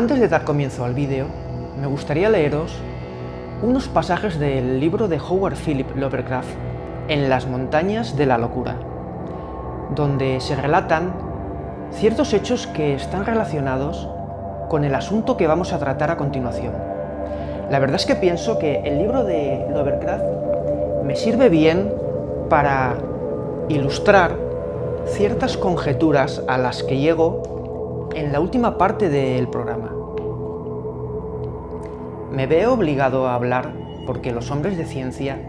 Antes de dar comienzo al vídeo, me gustaría leeros unos pasajes del libro de Howard Philip Lovecraft, En las montañas de la locura, donde se relatan ciertos hechos que están relacionados con el asunto que vamos a tratar a continuación. La verdad es que pienso que el libro de Lovecraft me sirve bien para ilustrar ciertas conjeturas a las que llego en la última parte del programa. Me veo obligado a hablar porque los hombres de ciencia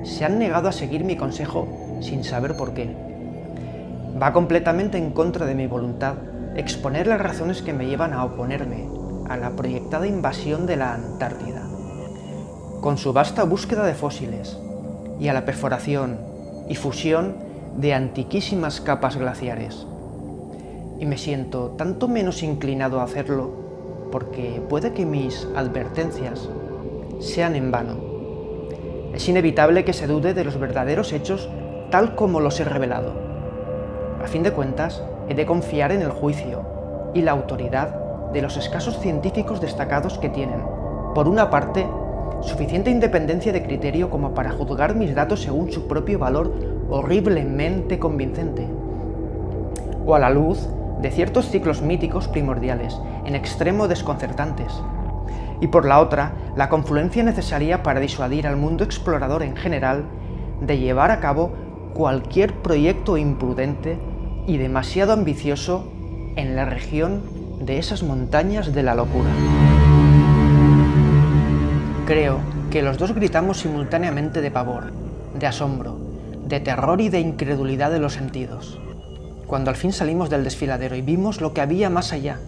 se han negado a seguir mi consejo sin saber por qué. Va completamente en contra de mi voluntad exponer las razones que me llevan a oponerme a la proyectada invasión de la Antártida, con su vasta búsqueda de fósiles, y a la perforación y fusión de antiquísimas capas glaciares. Y me siento tanto menos inclinado a hacerlo porque puede que mis advertencias sean en vano. Es inevitable que se dude de los verdaderos hechos tal como los he revelado. A fin de cuentas, he de confiar en el juicio y la autoridad de los escasos científicos destacados que tienen, por una parte, suficiente independencia de criterio como para juzgar mis datos según su propio valor horriblemente convincente, o a la luz de ciertos ciclos míticos primordiales, en extremo desconcertantes, y por la otra, la confluencia necesaria para disuadir al mundo explorador en general de llevar a cabo cualquier proyecto imprudente y demasiado ambicioso en la región de esas montañas de la locura. Creo que los dos gritamos simultáneamente de pavor, de asombro, de terror y de incredulidad de los sentidos, cuando al fin salimos del desfiladero y vimos lo que había más allá.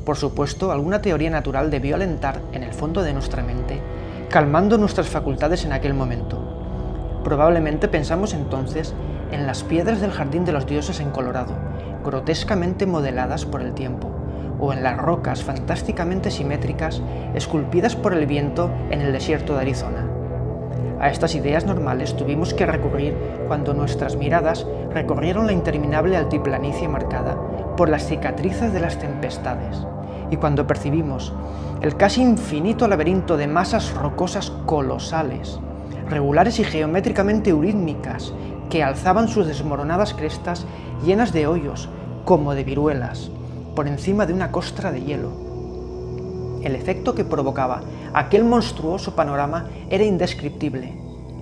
Por supuesto, alguna teoría natural debió alentar en el fondo de nuestra mente, calmando nuestras facultades en aquel momento. Probablemente pensamos entonces en las piedras del Jardín de los Dioses en Colorado, grotescamente modeladas por el tiempo, o en las rocas fantásticamente simétricas esculpidas por el viento en el desierto de Arizona. A estas ideas normales tuvimos que recurrir cuando nuestras miradas recorrieron la interminable altiplanicie marcada por las cicatrices de las tempestades, y cuando percibimos el casi infinito laberinto de masas rocosas colosales, regulares y geométricamente eurítmicas, que alzaban sus desmoronadas crestas llenas de hoyos, como de viruelas, por encima de una costra de hielo. El efecto que provocaba aquel monstruoso panorama era indescriptible,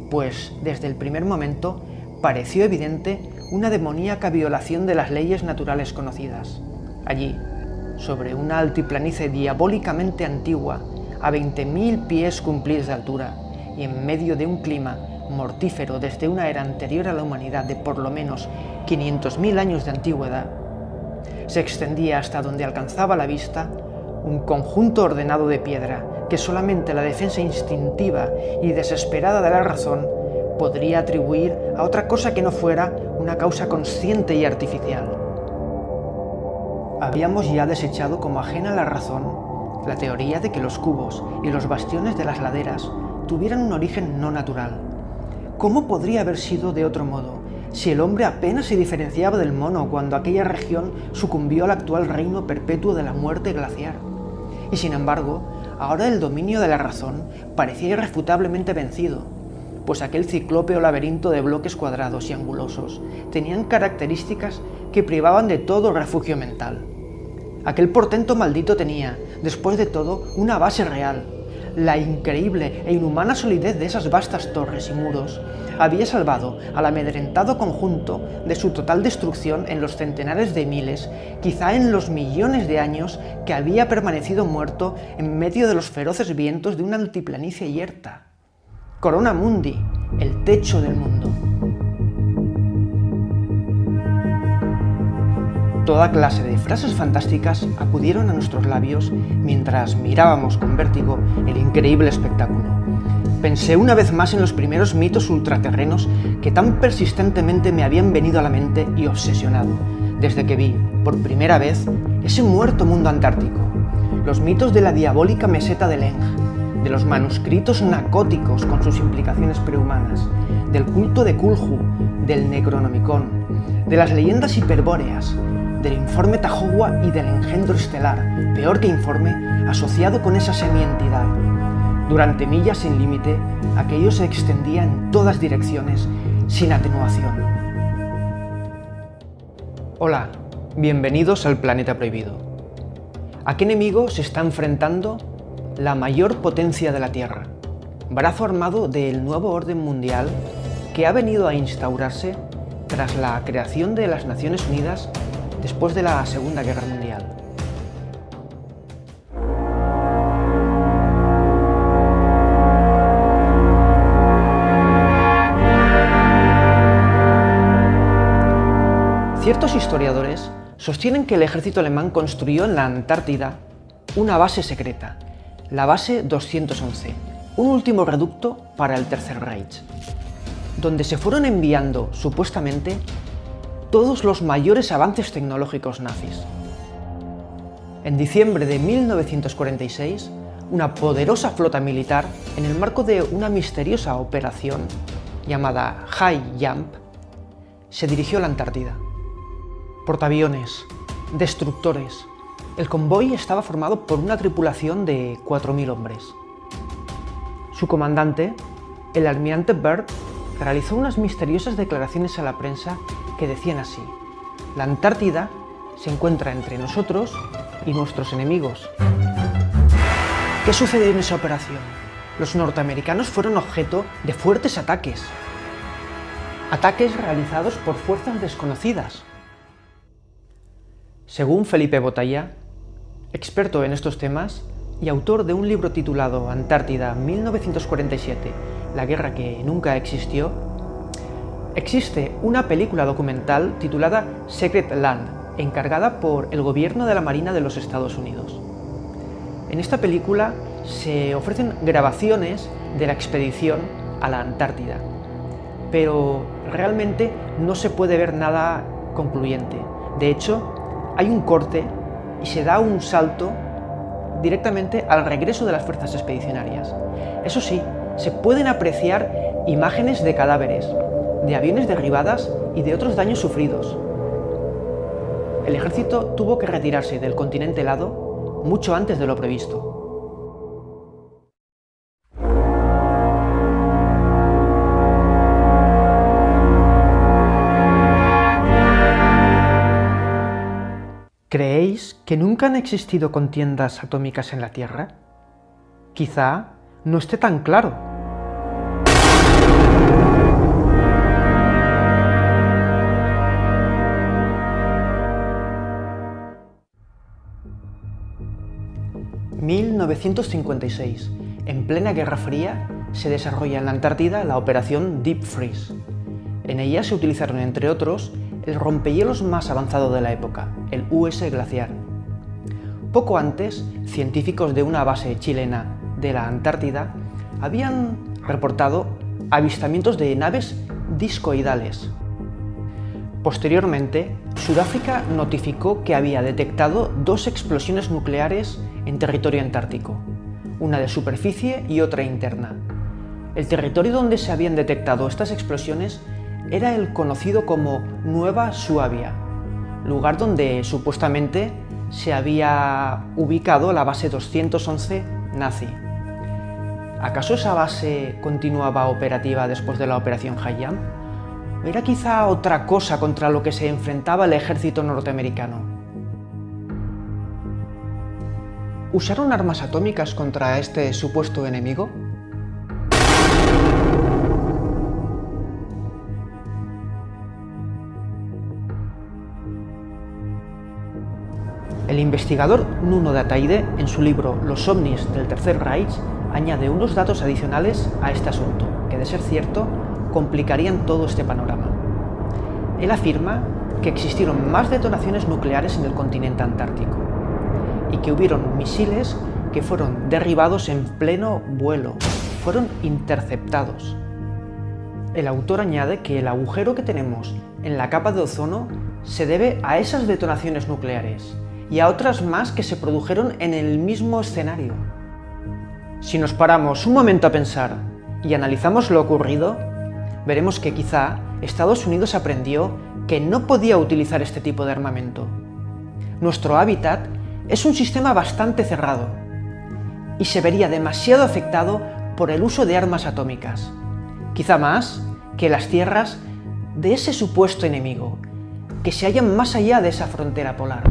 pues desde el primer momento pareció evidente una demoníaca violación de las leyes naturales conocidas. Allí, sobre una altiplanicie diabólicamente antigua, a 20.000 pies cumplidos de altura, y en medio de un clima mortífero desde una era anterior a la humanidad de por lo menos 500.000 años de antigüedad, se extendía hasta donde alcanzaba la vista un conjunto ordenado de piedra que solamente la defensa instintiva y desesperada de la razón podría atribuir a otra cosa que no fuera una causa consciente y artificial. Habíamos ya desechado como ajena a la razón la teoría de que los cubos y los bastiones de las laderas tuvieran un origen no natural. ¿Cómo podría haber sido de otro modo, si el hombre apenas se diferenciaba del mono cuando aquella región sucumbió al actual reino perpetuo de la muerte glaciar? Y sin embargo, ahora el dominio de la razón parecía irrefutablemente vencido, pues aquel ciclópeo laberinto de bloques cuadrados y angulosos tenían características que privaban de todo refugio mental. Aquel portento maldito tenía, después de todo, una base real. La increíble e inhumana solidez de esas vastas torres y muros había salvado al amedrentado conjunto de su total destrucción en los centenares de miles, quizá en los millones de años que había permanecido muerto en medio de los feroces vientos de una altiplanicie yerta. Corona Mundi, el techo del mundo. Toda clase de frases fantásticas acudieron a nuestros labios mientras mirábamos con vértigo el increíble espectáculo. Pensé una vez más en los primeros mitos ultraterrenos que tan persistentemente me habían venido a la mente y obsesionado, desde que vi, por primera vez, ese muerto mundo antártico. Los mitos de la diabólica meseta de Leng, de los manuscritos nacóticos con sus implicaciones prehumanas, del culto de Cthulhu, del Necronomicon, de las leyendas hiperbóreas, del informe Tahoua y del engendro estelar, peor que informe, asociado con esa semientidad. Durante millas sin límite, aquello se extendía en todas direcciones, sin atenuación. Hola, bienvenidos al Planeta Prohibido. ¿A qué enemigo se está enfrentando la mayor potencia de la Tierra? Brazo armado del nuevo orden mundial que ha venido a instaurarse tras la creación de las Naciones Unidas después de la Segunda Guerra Mundial. Ciertos historiadores sostienen que el ejército alemán construyó en la Antártida una base secreta, la base 211, un último reducto para el Tercer Reich, donde se fueron enviando, supuestamente, todos los mayores avances tecnológicos nazis. En diciembre de 1946, una poderosa flota militar, en el marco de una misteriosa operación llamada High Jump, se dirigió a la Antártida. Portaaviones, destructores. El convoy estaba formado por una tripulación de 4.000 hombres. Su comandante, el almirante Byrd, realizó unas misteriosas declaraciones a la prensa que decían así: la Antártida se encuentra entre nosotros y nuestros enemigos. ¿Qué sucedió en esa operación? Los norteamericanos fueron objeto de fuertes ataques. Ataques realizados por fuerzas desconocidas. Según Felipe Botalla, experto en estos temas y autor de un libro titulado Antártida 1947, la guerra que nunca existió, existe una película documental titulada Secret Land, encargada por el gobierno de la Marina de los Estados Unidos. En esta película se ofrecen grabaciones de la expedición a la Antártida, pero realmente no se puede ver nada concluyente. De hecho, hay un corte y se da un salto directamente al regreso de las fuerzas expedicionarias. Eso sí, se pueden apreciar imágenes de cadáveres, de aviones derribadas y de otros daños sufridos. El ejército tuvo que retirarse del continente helado mucho antes de lo previsto. ¿Creéis que nunca han existido contiendas atómicas en la Tierra? Quizá no esté tan claro. ...1956, en plena Guerra Fría, se desarrolla en la Antártida la operación Deep Freeze. En ella se utilizaron, entre otros, el rompehielos más avanzado de la época, el US Glaciar. Poco antes, científicos de una base chilena de la Antártida habían reportado avistamientos de naves discoidales. Posteriormente, Sudáfrica notificó que había detectado 2 explosiones nucleares en territorio antártico, una de superficie y otra interna. El territorio donde se habían detectado estas explosiones era el conocido como Nueva Suabia, lugar donde supuestamente se había ubicado la base 211 nazi. ¿Acaso esa base continuaba operativa después de la operación High Jump? ¿O era quizá otra cosa contra lo que se enfrentaba el ejército norteamericano? ¿Usaron armas atómicas contra este supuesto enemigo? El investigador Nuno de Ataide, en su libro Los ovnis del Tercer Reich, añade unos datos adicionales a este asunto, que de ser cierto, complicarían todo este panorama. Él afirma que existieron más detonaciones nucleares en el continente antártico y que hubieron misiles que fueron derribados en pleno vuelo, fueron interceptados. El autor añade que el agujero que tenemos en la capa de ozono se debe a esas detonaciones nucleares y a otras más que se produjeron en el mismo escenario. Si nos paramos un momento a pensar y analizamos lo ocurrido, veremos que quizá Estados Unidos aprendió que no podía utilizar este tipo de armamento, nuestro hábitat es un sistema bastante cerrado y se vería demasiado afectado por el uso de armas atómicas, quizá más que las tierras de ese supuesto enemigo, que se hallan más allá de esa frontera polar.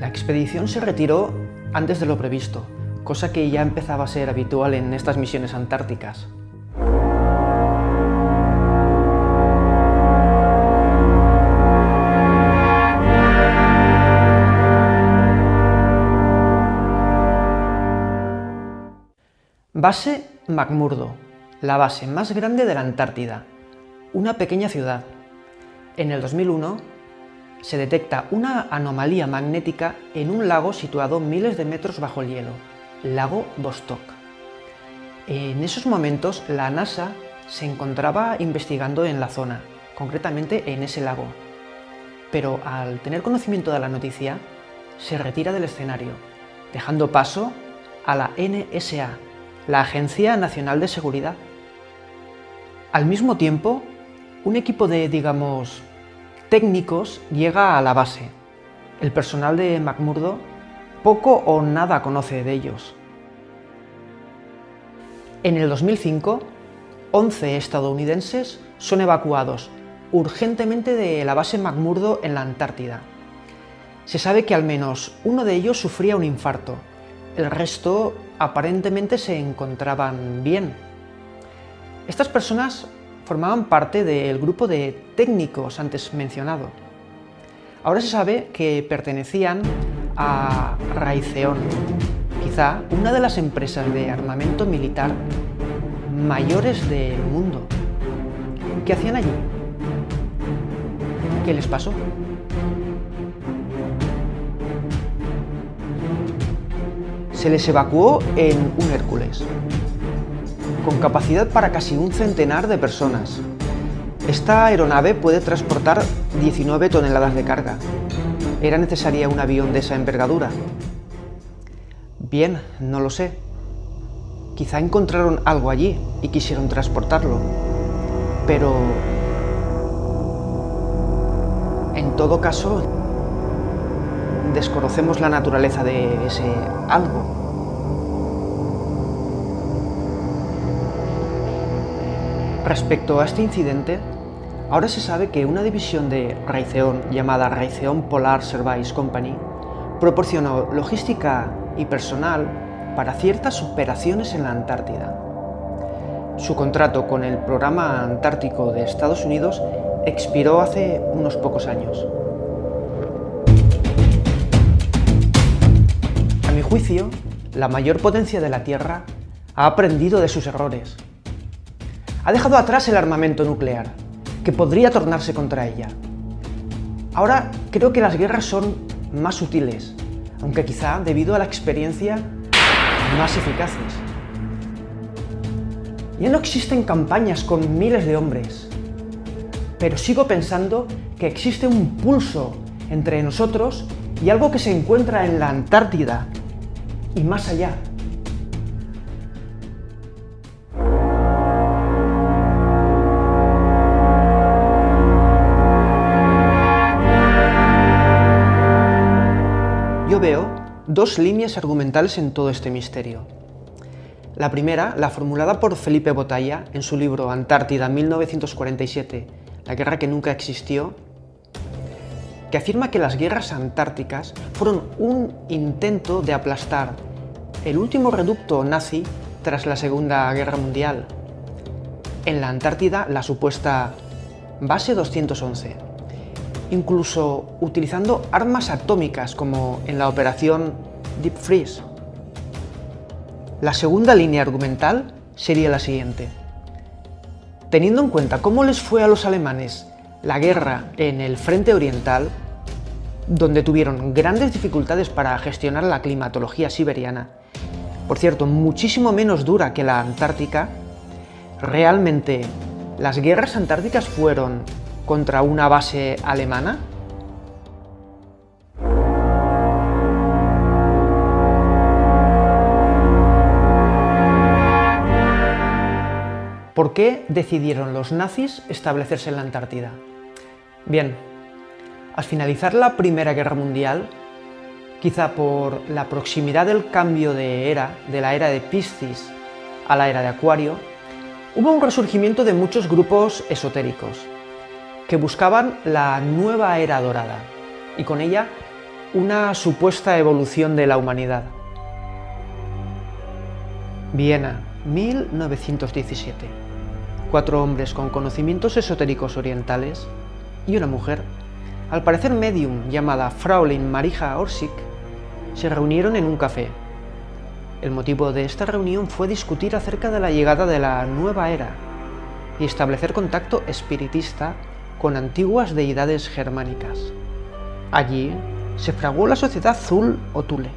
La expedición se retiró antes de lo previsto, cosa que ya empezaba a ser habitual en estas misiones antárticas. Base McMurdo, la base más grande de la Antártida, una pequeña ciudad. En el 2001 se detecta una anomalía magnética en un lago situado miles de metros bajo el hielo, Lago Vostok. En esos momentos la NASA se encontraba investigando en la zona, concretamente en ese lago, pero al tener conocimiento de la noticia, se retira del escenario, dejando paso a la NSA, la Agencia Nacional de Seguridad. Al mismo tiempo, un equipo de, técnicos llega a la base. El personal de McMurdo poco o nada conoce de ellos. En el 2005, 11 estadounidenses son evacuados urgentemente de la base McMurdo en la Antártida. Se sabe que al menos uno de ellos sufría un infarto. El resto aparentemente se encontraban bien. Estas personas formaban parte del grupo de técnicos antes mencionado. Ahora se sabe que pertenecían a Raytheon, quizá una de las empresas de armamento militar mayores del mundo. ¿Qué hacían allí? ¿Qué les pasó? Se les evacuó en un Hércules, con capacidad para casi un centenar de personas. Esta aeronave puede transportar 19 toneladas de carga. ¿Era necesaria un avión de esa envergadura? Bien, no lo sé. Quizá encontraron algo allí y quisieron transportarlo. Pero en todo caso, desconocemos la naturaleza de ese algo. Respecto a este incidente, ahora se sabe que una división de Raytheon llamada Raytheon Polar Service Company proporcionó logística y personal para ciertas operaciones en la Antártida. Su contrato con el Programa Antártico de Estados Unidos expiró hace unos pocos años. A mi juicio, la mayor potencia de la Tierra ha aprendido de sus errores. Ha dejado atrás el armamento nuclear, que podría tornarse contra ella. Ahora creo que las guerras son más sutiles, aunque quizá debido a la experiencia más eficaces. Ya no existen campañas con miles de hombres, pero sigo pensando que existe un pulso entre nosotros y algo que se encuentra en la Antártida y más allá. Yo veo dos líneas argumentales en todo este misterio. La primera, la formulada por Felipe Botalla en su libro Antártida 1947, la guerra que nunca existió, que afirma que las guerras antárticas fueron un intento de aplastar el último reducto nazi tras la Segunda Guerra Mundial. En la Antártida, la supuesta Base 211. Incluso utilizando armas atómicas como en la operación Deep Freeze. La segunda línea argumental sería la siguiente. Teniendo en cuenta cómo les fue a los alemanes la guerra en el Frente Oriental, donde tuvieron grandes dificultades para gestionar la climatología siberiana, por cierto, muchísimo menos dura que la Antártica, ¿Realmente las guerras antárticas fueron contra una base alemana? ¿Por qué decidieron los nazis establecerse en la Antártida? Bien, al finalizar la Primera Guerra Mundial, quizá por la proximidad del cambio de era, de la era de Piscis a la era de Acuario, hubo un resurgimiento de muchos grupos esotéricos que buscaban la nueva era dorada y con ella una supuesta evolución de la humanidad. Viena, 1917. 4 hombres con conocimientos esotéricos orientales y una mujer, al parecer medium llamada Fraulein Marija Orsic, se reunieron en un café. El motivo de esta reunión fue discutir acerca de la llegada de la nueva era y establecer contacto espiritista con antiguas deidades germánicas. Allí se fraguó la sociedad Thule o Thule,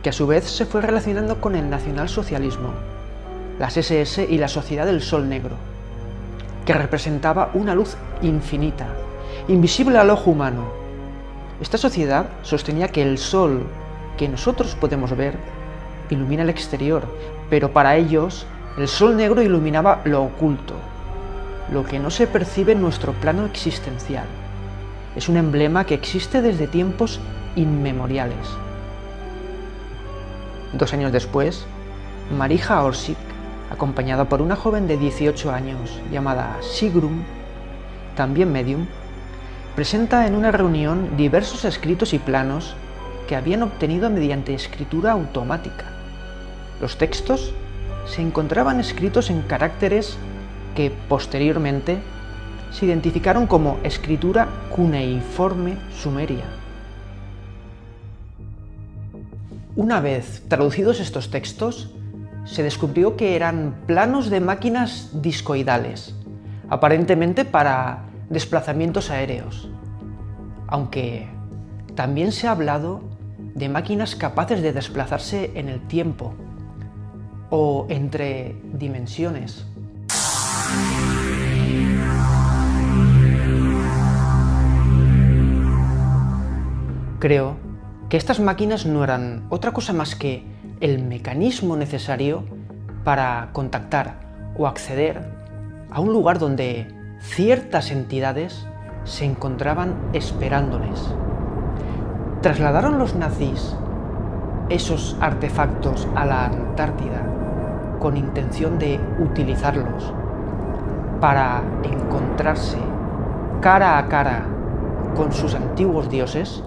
que a su vez se fue relacionando con el nacionalsocialismo, las SS y la Sociedad del Sol Negro, que representaba una luz infinita, invisible al ojo humano. Esta sociedad sostenía que el sol que nosotros podemos ver ilumina el exterior, pero para ellos el sol negro iluminaba lo oculto, lo que no se percibe en nuestro plano existencial. Es un emblema que existe desde tiempos inmemoriales. 2 años después, Marija Orsic, acompañada por una joven de 18 años llamada Sigrun, también medium, presenta en una reunión diversos escritos y planos que habían obtenido mediante escritura automática. Los textos se encontraban escritos en caracteres que posteriormente se identificaron como escritura cuneiforme sumeria. Una vez traducidos estos textos, se descubrió que eran planos de máquinas discoidales, aparentemente para desplazamientos aéreos, aunque también se ha hablado de máquinas capaces de desplazarse en el tiempo o entre dimensiones. Creo que estas máquinas no eran otra cosa más que el mecanismo necesario para contactar o acceder a un lugar donde ciertas entidades se encontraban esperándoles. ¿Trasladaron los nazis esos artefactos a la Antártida con intención de utilizarlos para encontrarse cara a cara con sus antiguos dioses?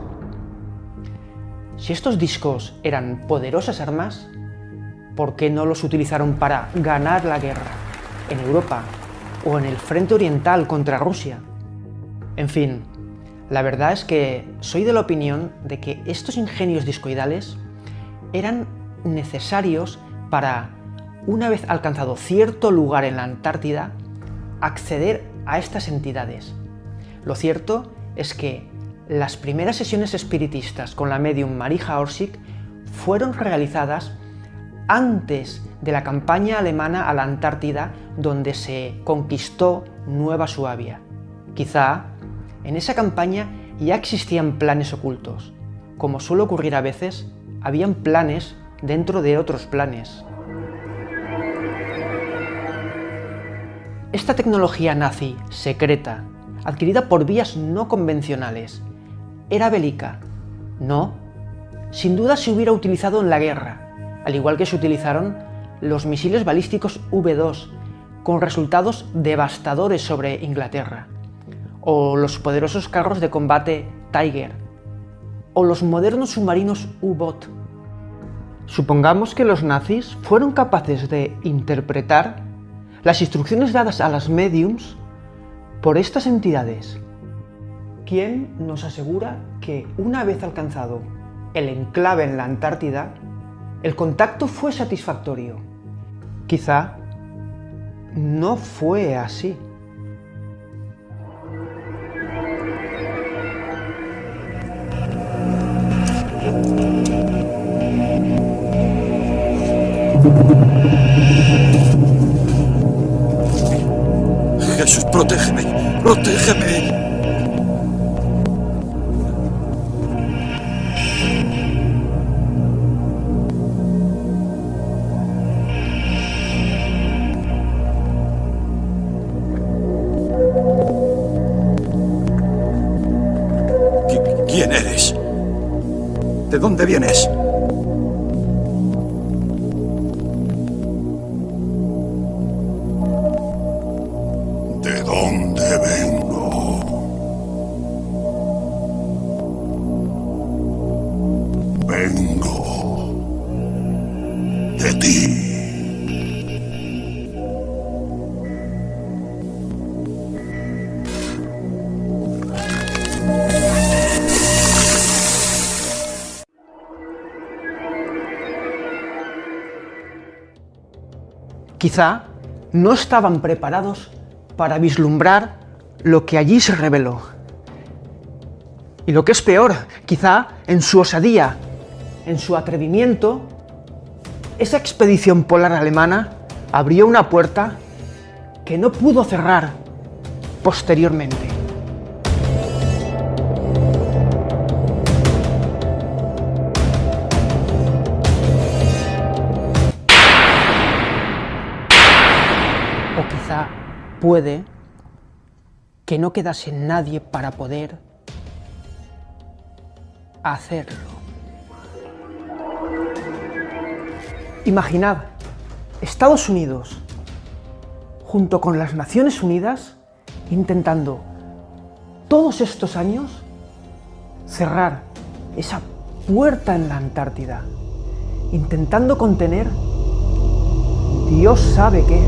Si estos discos eran poderosas armas, ¿por qué no los utilizaron para ganar la guerra en Europa o en el frente oriental contra Rusia? En fin, la verdad es que soy de la opinión de que estos ingenios discoidales eran necesarios para, una vez alcanzado cierto lugar en la Antártida, acceder a estas entidades. Lo cierto es que las primeras sesiones espiritistas con la medium Marija Orsic fueron realizadas antes de la campaña alemana a la Antártida, donde se conquistó Nueva Suabia. Quizá en esa campaña ya existían planes ocultos. Como suele ocurrir a veces, habían planes dentro de otros planes. Esta tecnología nazi secreta, adquirida por vías no convencionales, ¿era bélica? No. Sin duda se hubiera utilizado en la guerra, al igual que se utilizaron los misiles balísticos V2, con resultados devastadores sobre Inglaterra, o los poderosos carros de combate Tiger, o los modernos submarinos U-Boot. Supongamos que los nazis fueron capaces de interpretar las instrucciones dadas a las médiums por estas entidades. ¿Quién nos asegura que una vez alcanzado el enclave en la Antártida, el contacto fue satisfactorio? Quizá no fue así. ¡Protégeme! ¡Protégeme! ¿Quién eres? ¿De dónde vienes? ¿De dónde vengo? Vengo de ti. Quizá no estaban preparados para vislumbrar lo que allí se reveló. Y lo que es peor, quizá en su osadía, en su atrevimiento, esa expedición polar alemana abrió una puerta que no pudo cerrar posteriormente. O quizá puede que no quedase nadie para poder hacerlo. Imaginad, Estados Unidos, junto con las Naciones Unidas, intentando todos estos años cerrar esa puerta en la Antártida, intentando contener Dios sabe qué.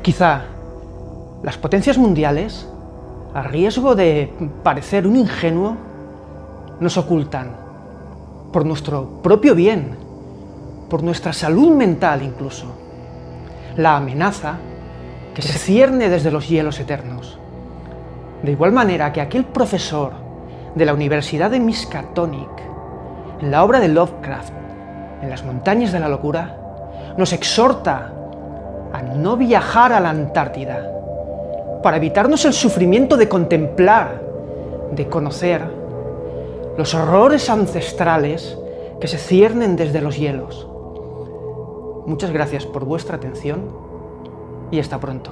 Quizá las potencias mundiales, a riesgo de parecer un ingenuo, nos ocultan, por nuestro propio bien, por nuestra salud mental incluso, la amenaza que se cierne desde los hielos eternos. De igual manera que aquel profesor de la Universidad de Miskatonic, en la obra de Lovecraft, en las montañas de la locura, nos exhorta a no viajar a la Antártida, para evitarnos el sufrimiento de contemplar, de conocer los horrores ancestrales que se ciernen desde los hielos. Muchas gracias por vuestra atención y hasta pronto.